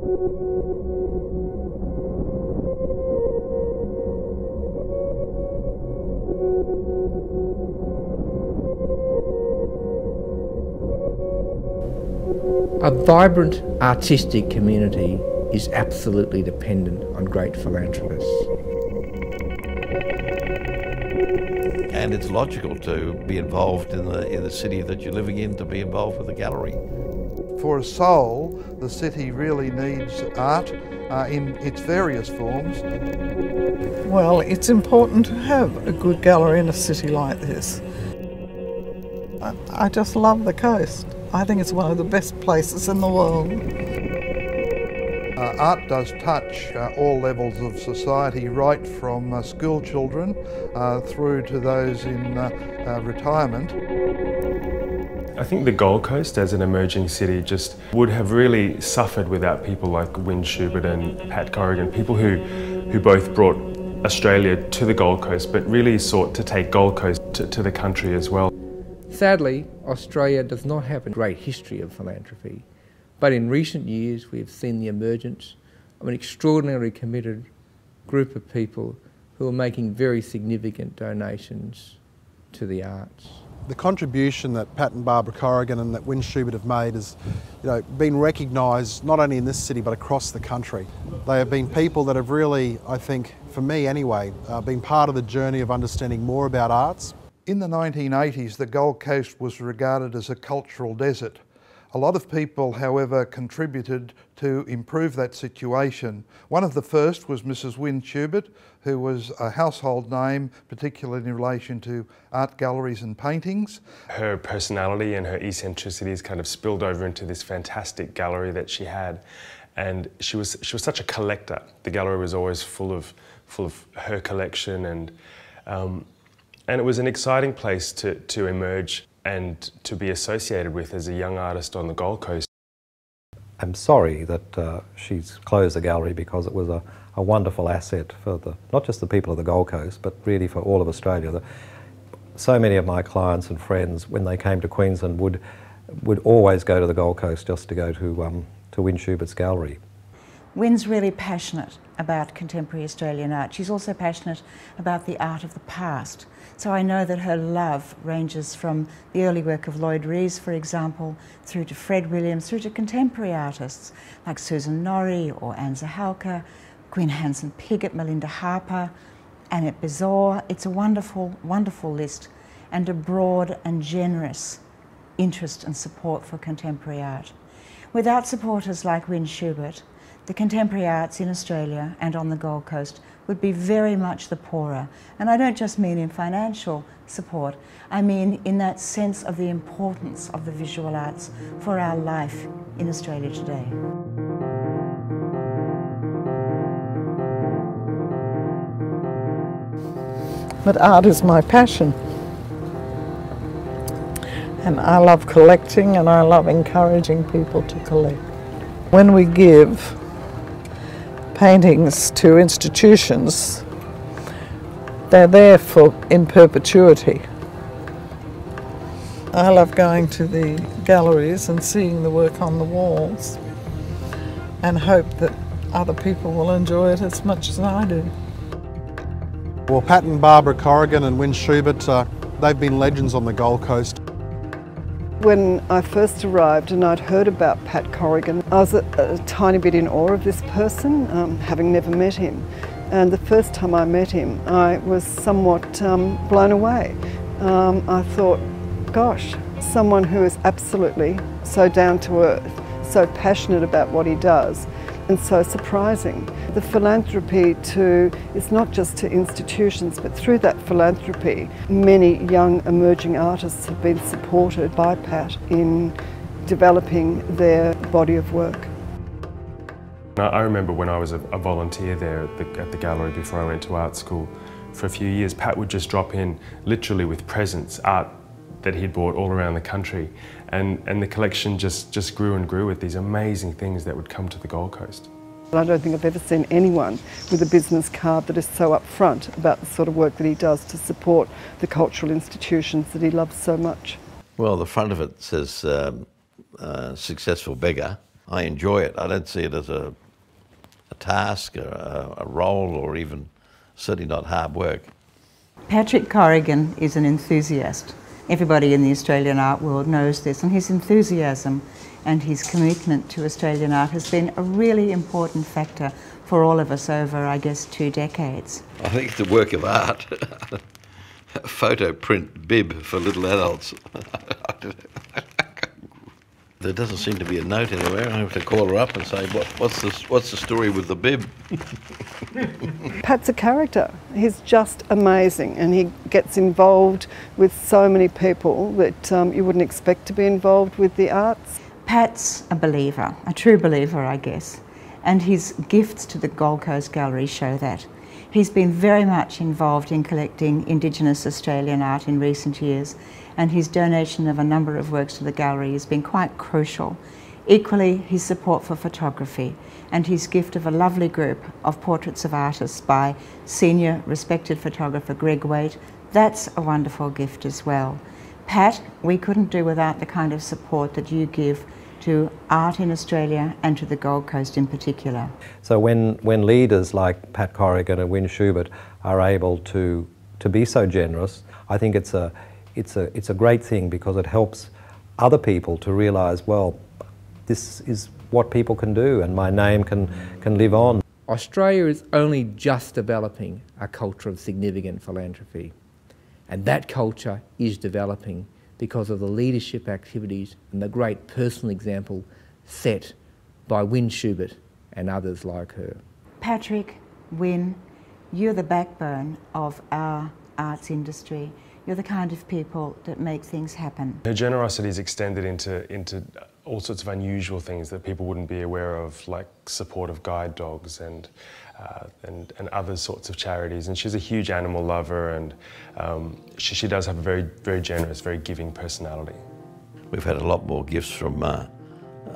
A vibrant artistic community is absolutely dependent on great philanthropists. And it's logical to be involved in the city that you're living in, to be involved with the gallery. For a soul, the city really needs art in its various forms. Well, it's important to have a good gallery in a city like this. I just love the coast. I think it's one of the best places in the world. Art does touch all levels of society, right from school children through to those in retirement. I think the Gold Coast as an emerging city just would have really suffered without people like Schubert and Pat Corrigan, people who both brought Australia to the Gold Coast but really sought to take Gold Coast to the country as well. Sadly, Australia does not have a great history of philanthropy, but in recent years we have seen the emergence of an extraordinarily committed group of people who are making very significant donations to the arts. The contribution that Pat and Barbara Corrigan and that Schubert have made has been recognised not only in this city but across the country. They have been people that have really, I think, for me anyway, been part of the journey of understanding more about arts. In the 1980s, the Gold Coast was regarded as a cultural desert. A lot of people, however, contributed to improve that situation. One of the first was Mrs. Schubert, who was a household name, particularly in relation to art galleries and paintings. Her personality and her eccentricities kind of spilled over into this fantastic gallery that she had. And she was such a collector. The gallery was always full of her collection, and it was an exciting place to emerge and to be associated with as a young artist on the Gold Coast. I'm sorry that she's closed the gallery, because it was a wonderful asset for not just the people of the Gold Coast, but really for all of Australia. So many of my clients and friends, when they came to Queensland, would always go to the Gold Coast just to go to Schubert's gallery. Wynn's really passionate about contemporary Australian art. She's also passionate about the art of the past. So I know that her love ranges from the early work of Lloyd Rees, for example, through to Fred Williams, through to contemporary artists like Susan Norrie or Anne Zahalka, Gwyn Hansen-Piggott, Melinda Harper, Annette Bizor. It's a wonderful, wonderful list, and a broad and generous interest and support for contemporary art. Without supporters like Wyn Schubert, the contemporary arts in Australia and on the Gold Coast would be very much the poorer. And I don't just mean in financial support, I mean in that sense of the importance of the visual arts for our life in Australia today. But art is my passion. And I love collecting, and I love encouraging people to collect. When we give paintings to institutions, they're there in perpetuity. I love going to the galleries and seeing the work on the walls, and hope that other people will enjoy it as much as I do. Well, Pat and Barbara Corrigan and Wyn Schubert, they've been legends on the Gold Coast. When I first arrived and I'd heard about Pat Corrigan, I was a tiny bit in awe of this person, having never met him. And the first time I met him, I was somewhat blown away. I thought, gosh, someone who is absolutely so down to earth, so passionate about what he does, and so surprising. The philanthropy is not just to institutions, but through that philanthropy, many young emerging artists have been supported by Pat in developing their body of work. I remember when I was a volunteer there at the gallery before I went to art school for a few years, Pat would just drop in literally with presents, art that he'd bought all around the country, and the collection just grew and grew with these amazing things that would come to the Gold Coast. I don't think I've ever seen anyone with a business card that is so upfront about the sort of work that he does to support the cultural institutions that he loves so much. Well, the front of it says successful beggar, I enjoy it. I don't see it as a task, or a role, or even certainly not hard work. Patrick Corrigan is an enthusiast. Everybody in the Australian art world knows this, and his enthusiasm and his commitment to Australian art has been a really important factor for all of us over, I guess, 2 decades. I think it's a work of art. A photo print bib for little adults. There doesn't seem to be a note anywhere. I have to call her up and say, what's the story with the bib? Pat's a character. He's just amazing, and he gets involved with so many people that you wouldn't expect to be involved with the arts. Pat's a believer, a true believer, I guess, and his gifts to the Gold Coast Gallery show that. He's been very much involved in collecting Indigenous Australian art in recent years, and his donation of a number of works to the gallery has been quite crucial. Equally, his support for photography and his gift of a lovely group of portraits of artists by senior respected photographer Greg Waite, that's a wonderful gift as well. Pat, we couldn't do without the kind of support that you give to art in Australia and to the Gold Coast in particular. So when leaders like Pat Corrigan and Win Schubert are able to be so generous, I think it's a great thing, because it helps other people to realise, well, this is what people can do, and my name can live on. Australia is only just developing a culture of significant philanthropy, and that culture is developing because of the leadership activities and the great personal example set by Win Schubert and others like her. Patrick, Win, you're the backbone of our arts industry. You're the kind of people that make things happen. Her generosity is extended into all sorts of unusual things that people wouldn't be aware of, like support of guide dogs and other sorts of charities. And she's a huge animal lover, and she does have a very, very generous, very giving personality. We've had a lot more gifts from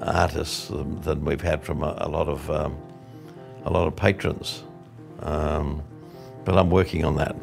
artists than we've had from a lot of patrons, but I'm working on that.